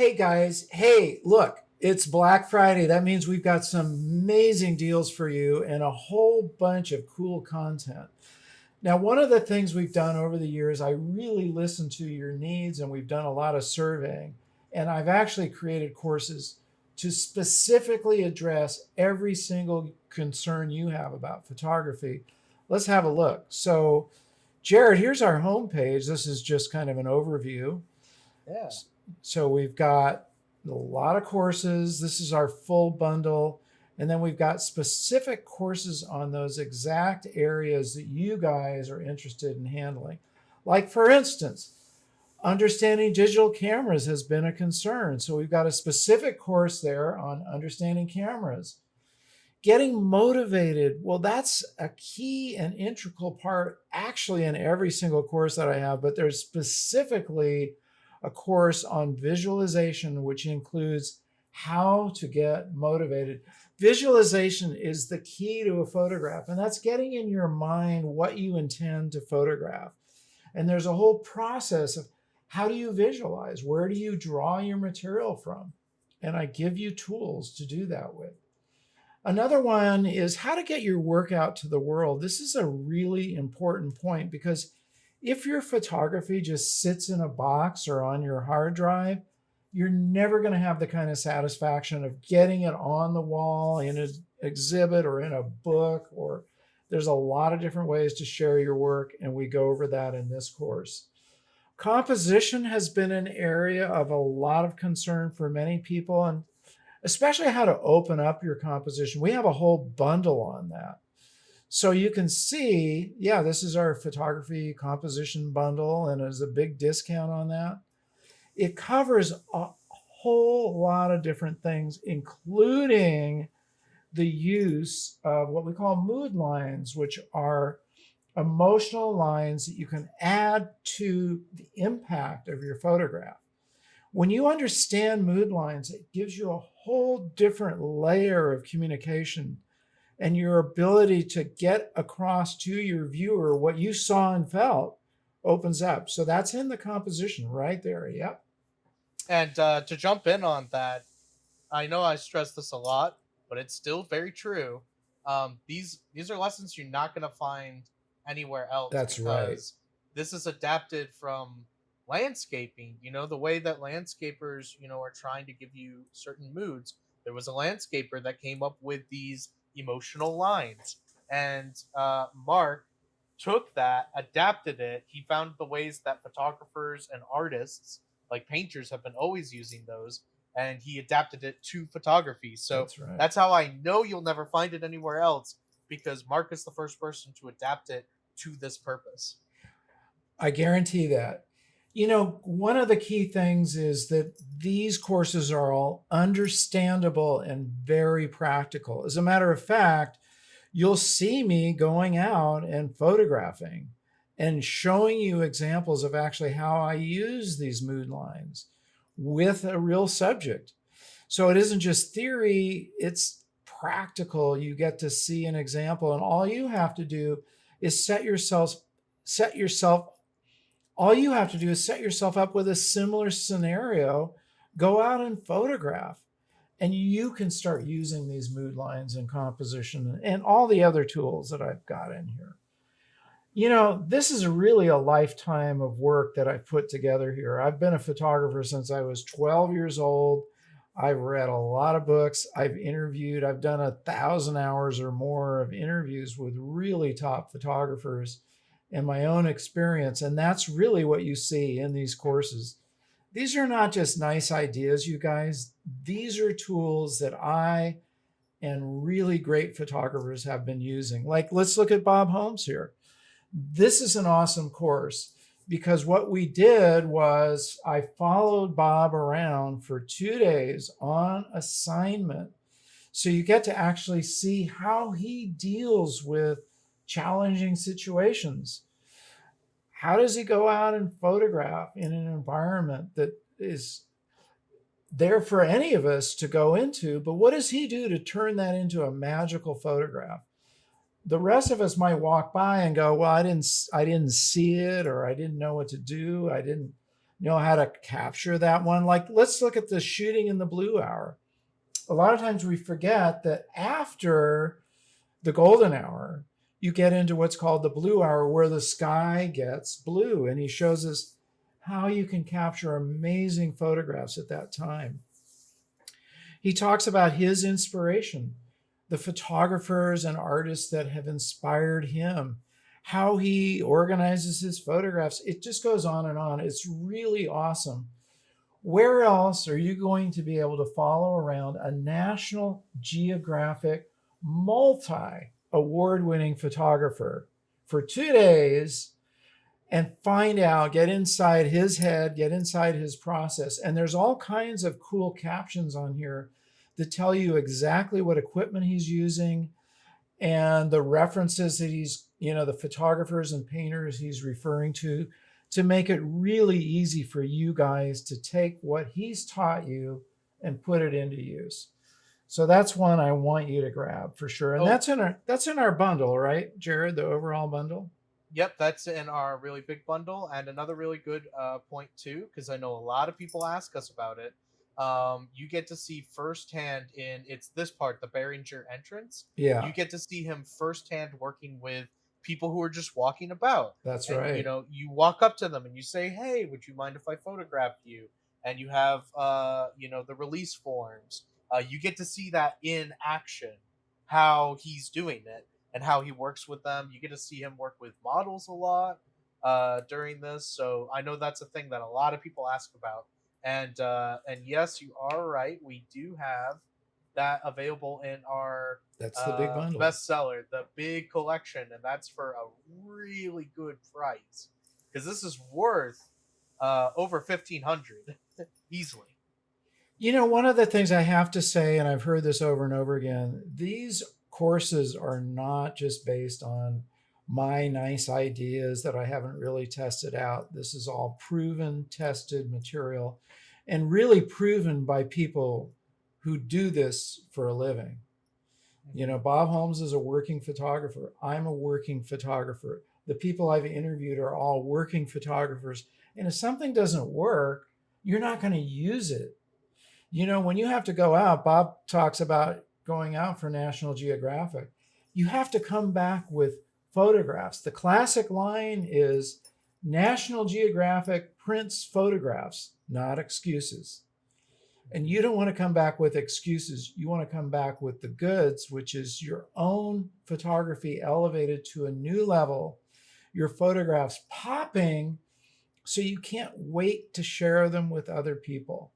Hey guys, hey, look, it's Black Friday. That means we've got some amazing deals for you and a whole bunch of cool content. Now, one of the things we've done over the years, I really listen to your needs and we've done a lot of surveying. And I've actually created courses to specifically address every single concern you have about photography. Let's have a look. So, Jared, here's our homepage. This is just kind of an overview. Yeah. So we've got a lot of courses. This is our full bundle. And then we've got specific courses on those exact areas that you guys are interested in handling. Like, for instance, understanding digital cameras has been a concern. So we've got a specific course there on understanding cameras. Getting motivated, well, that's a key and integral part actually in every single course that I have, but there's specifically a course on visualization, which includes how to get motivated. Visualization is the key to a photograph, and that's getting in your mind what you intend to photograph. And there's a whole process of how do you visualize? Where do you draw your material from? And I give you tools to do that with. Another one is how to get your work out to the world. This is a really important point because if your photography just sits in a box or on your hard drive, you're never going to have the kind of satisfaction of getting it on the wall in an exhibit or in a book. Or there's a lot of different ways to share your work, and we go over that in this course. Composition has been an area of a lot of concern for many people, and especially how to open up your composition. We have a whole bundle on that. So you can see, yeah, this is our photography composition bundle, and there's a big discount on that. It covers a whole lot of different things, including the use of what we call mood lines, which are emotional lines that you can add to the impact of your photograph. When you understand mood lines, it gives you a whole different layer of communication, and your ability to get across to your viewer what you saw and felt opens up. So that's in the composition right there. Yep. And to jump in on that, I know I stress this a lot, but it's still very true. These are lessons you're not going to find anywhere else That's right. because this is adapted from landscaping. You know, the way that landscapers, are trying to give you certain moods. There was a landscaper that came up with these emotional lines, and Mark took that, adapted it. He found the ways that photographers and artists, like painters, have been always using those, and he adapted it to photography. So That's right. that's how I know you'll never find it anywhere else because Mark is the first person to adapt it to this purpose. I guarantee that. One of the key things is that these courses are all understandable and very practical. As a matter of fact, you'll see me going out and photographing and showing you examples of actually how I use these mood lines with a real subject. So it isn't just theory, it's practical. You get to see an example, and all you have to do is set yourself all you have to do is set yourself up with a similar scenario, go out and photograph, and you can start using these mood lines and composition and all the other tools that I've got in here. This is really a lifetime of work that I've put together here. I've been a photographer since I was 12 years old. I've read a lot of books. I've done 1,000 hours or more of interviews with really top photographers and my own experience. And that's really what you see in these courses. These are not just nice ideas, you guys. These are tools that I and really great photographers have been using. Like, let's look at Bob Holmes here. This is an awesome course because what we did was I followed Bob around for 2 days on assignment. So you get to actually see how he deals with challenging situations. How does he go out and photograph in an environment that is there for any of us to go into? But what does he do to turn that into a magical photograph? The rest of us might walk by and go, well, I didn't see it, or I didn't know what to do. I didn't know how to capture that one. Like, let's look at the shooting in the blue hour. A lot of times we forget that after the golden hour, you get into what's called the blue hour, where the sky gets blue. And he shows us how you can capture amazing photographs at that time. He talks about his inspiration, the photographers and artists that have inspired him, how he organizes his photographs. It just goes on and on. It's really awesome. Where else are you going to be able to follow around a National Geographic multi award winning photographer for 2 days and find out, get inside his head, get inside his process? And there's all kinds of cool captions on here that tell you exactly what equipment he's using and the references that he's, the photographers and painters he's referring to make it really easy for you guys to take what he's taught you and put it into use. So that's one I want you to grab for sure. And Oh, that's in our bundle, right, Jared? The overall bundle? yep, that's in our really big bundle. And another really good point too, because I know a lot of people ask us about it. You get to see firsthand in it's this part, the Behringer entrance. Yeah, You get to see him firsthand working with people who are just walking about, that's and right. you walk up to them and you say, "Hey, would you mind if I photographed you?" And you have the release forms. You get to see that in action, how he's doing it and how he works with them. You get to see him work with models a lot during this, so I know that's a thing that a lot of people ask about. And yes, you are right. We do have that available in our That's the big bundle. bestseller, the big collection, and that's for a really good price because this is worth over 1,500 easily. One of the things I have to say, and I've heard this over and over again, these courses are not just based on my nice ideas that I haven't really tested out. This is all proven, tested material, and really proven by people who do this for a living. Mhm. Bob Holmes is a working photographer. I'm a working photographer. The people I've interviewed are all working photographers. And if something doesn't work, you're not going to use it. When you have to go out, Bob talks about going out for National Geographic. You have to come back with photographs. The classic line is National Geographic prints photographs, not excuses. And you don't want to come back with excuses. You want to come back with the goods, which is your own photography elevated to a new level, your photographs popping so you can't wait to share them with other people.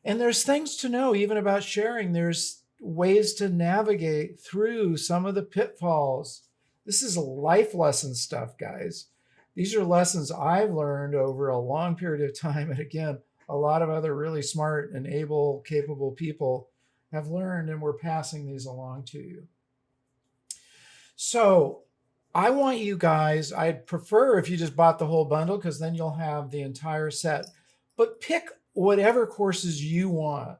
And there's things to know even about sharing. There's ways to navigate through some of the pitfalls. This is life lesson stuff, guys. These are lessons I've learned over a long period of time. And again, a lot of other really smart and able, capable people have learned, and we're passing these along to you. So I want you guys, I'd prefer if you just bought the whole bundle because then you'll have the entire set. But pick whatever courses you want.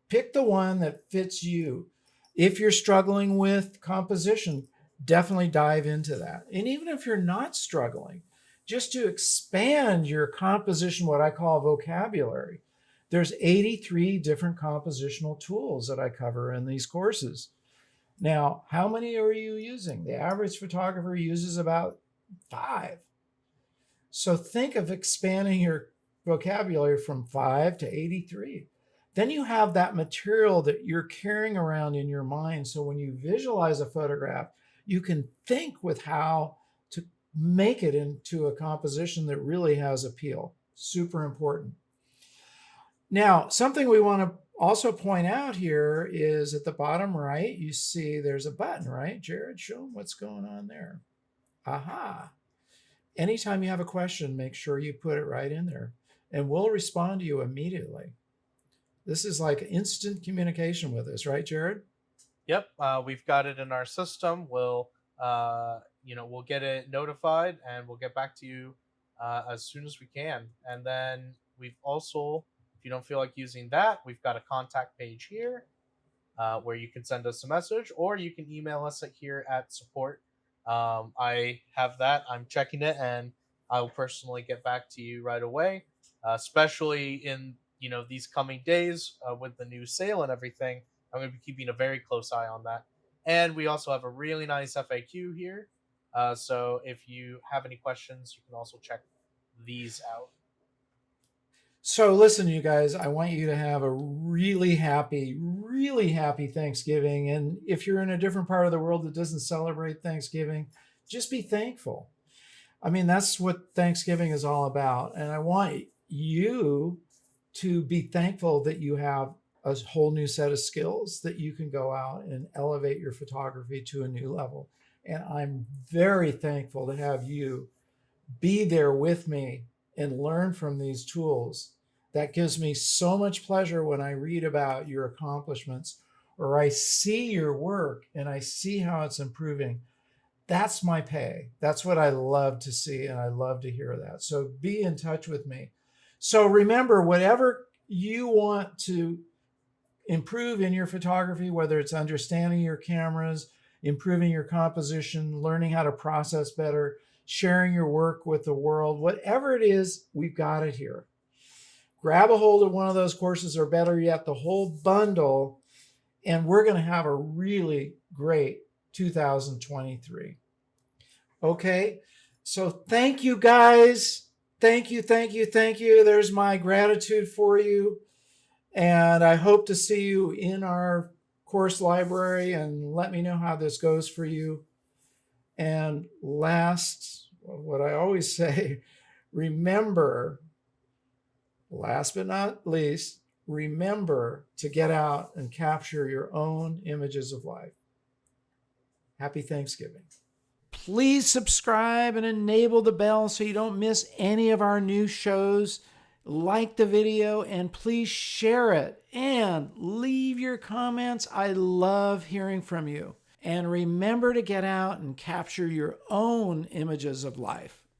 Pick the one that fits you. If you're struggling with composition, definitely dive into that. And even if you're not struggling, just to expand your composition, what I call vocabulary, there's 83 different compositional tools that I cover in these courses. Now, how many are you using? The average photographer uses about 5. So think of expanding your vocabulary from 5 to 83. Then you have that material that you're carrying around in your mind. So when you visualize a photograph, you can think with how to make it into a composition that really has appeal. Super important. Now, something we want to also point out here is at the bottom right, you see there's a button, right? Jared, show them what's going on there. Aha. Anytime you have a question, make sure you put it right in there and we'll respond to you immediately. This is like instant communication with us, right, Jared? Yep, we've got it in our system. We'll get it notified, and we'll get back to you as soon as we can. And then we've also, if you don't feel like using that, we've got a contact page here where you can send us a message, or you can email us at here at support. I have that. I'm checking it, and I'll personally get back to you right away. especially in these coming days with the new sale and everything. I'm going to be keeping a very close eye on that. And we also have a really nice FAQ here. So if you have any questions, you can also check these out. So listen, you guys, I want you to have a really happy Thanksgiving. And if you're in a different part of the world that doesn't celebrate Thanksgiving, just be thankful. I mean, that's what Thanksgiving is all about. And I want you to be thankful that you have a whole new set of skills that you can go out and elevate your photography to a new level. And I'm very thankful to have you be there with me and learn from these tools. That gives me so much pleasure when I read about your accomplishments or I see your work and I see how it's improving. That's my pay. That's what I love to see, and I love to hear that. So be in touch with me. So remember, whatever you want to improve in your photography, whether it's understanding your cameras, improving your composition, learning how to process better, sharing your work with the world, whatever it is, we've got it here. Grab a hold of one of those courses, or better yet, the whole bundle, and we're going to have a really great 2023. Okay, so thank you guys. Thank you, thank you, thank you. There's my gratitude for you. And I hope to see you in our course library, and let me know how this goes for you. And last, what I always say, remember, last but not least, remember to get out and capture your own images of life. Happy Thanksgiving. Please subscribe and enable the bell so you don't miss any of our new shows. Like the video and please share it and leave your comments. I love hearing from you. And remember to get out and capture your own images of life.